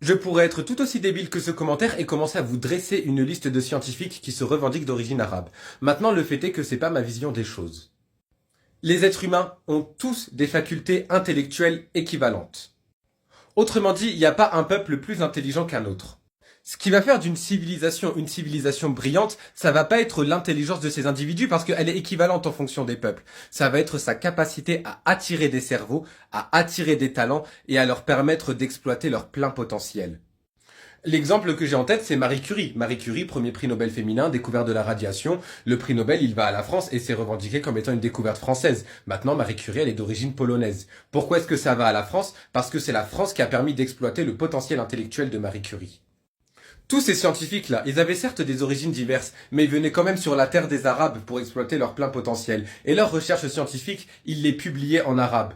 Je pourrais être tout aussi débile que ce commentaire et commencer à vous dresser une liste de scientifiques qui se revendiquent d'origine arabe. Maintenant, le fait est que c'est pas ma vision des choses. Les êtres humains ont tous des facultés intellectuelles équivalentes. Autrement dit, il n'y a pas un peuple plus intelligent qu'un autre. Ce qui va faire d'une civilisation une civilisation brillante, ça va pas être l'intelligence de ces individus parce qu'elle est équivalente en fonction des peuples. Ça va être sa capacité à attirer des cerveaux, à attirer des talents et à leur permettre d'exploiter leur plein potentiel. L'exemple que j'ai en tête, c'est Marie Curie. Marie Curie, premier prix Nobel féminin, découverte de la radiation. Le prix Nobel, il va à la France et c'est revendiqué comme étant une découverte française. Maintenant, Marie Curie, elle est d'origine polonaise. Pourquoi est-ce que ça va à la France? Parce que c'est la France qui a permis d'exploiter le potentiel intellectuel de Marie Curie. Tous ces scientifiques-là, ils avaient certes des origines diverses, mais ils venaient quand même sur la terre des Arabes pour exploiter leur plein potentiel. Et leurs recherches scientifiques, ils les publiaient en arabe.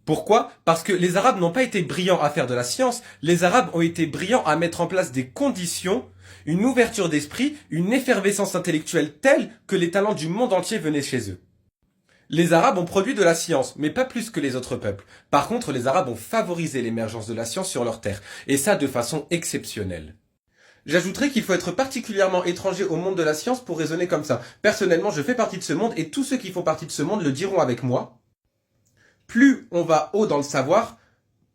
Pourquoi? Parce que les Arabes n'ont pas été brillants à faire de la science, les Arabes ont été brillants à mettre en place des conditions, une ouverture d'esprit, une effervescence intellectuelle telle que les talents du monde entier venaient chez eux. Les Arabes ont produit de la science, mais pas plus que les autres peuples. Par contre, les Arabes ont favorisé l'émergence de la science sur leur terre, et ça de façon exceptionnelle. J'ajouterais qu'il faut être particulièrement étranger au monde de la science pour raisonner comme ça. Personnellement, je fais partie de ce monde, et tous ceux qui font partie de ce monde le diront avec moi. Plus on va haut dans le savoir,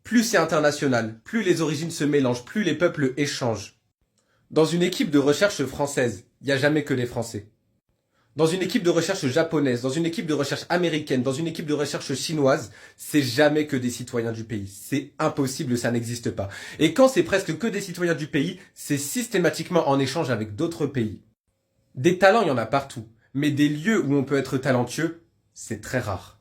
plus c'est international, plus les origines se mélangent, plus les peuples échangent. Dans une équipe de recherche française, il n'y a jamais que les Français. Dans une équipe de recherche japonaise, dans une équipe de recherche américaine, dans une équipe de recherche chinoise, c'est jamais que des citoyens du pays. C'est impossible, ça n'existe pas. Et quand c'est presque que des citoyens du pays, c'est systématiquement en échange avec d'autres pays. Des talents, il y en a partout. Mais des lieux où on peut être talentueux, c'est très rare.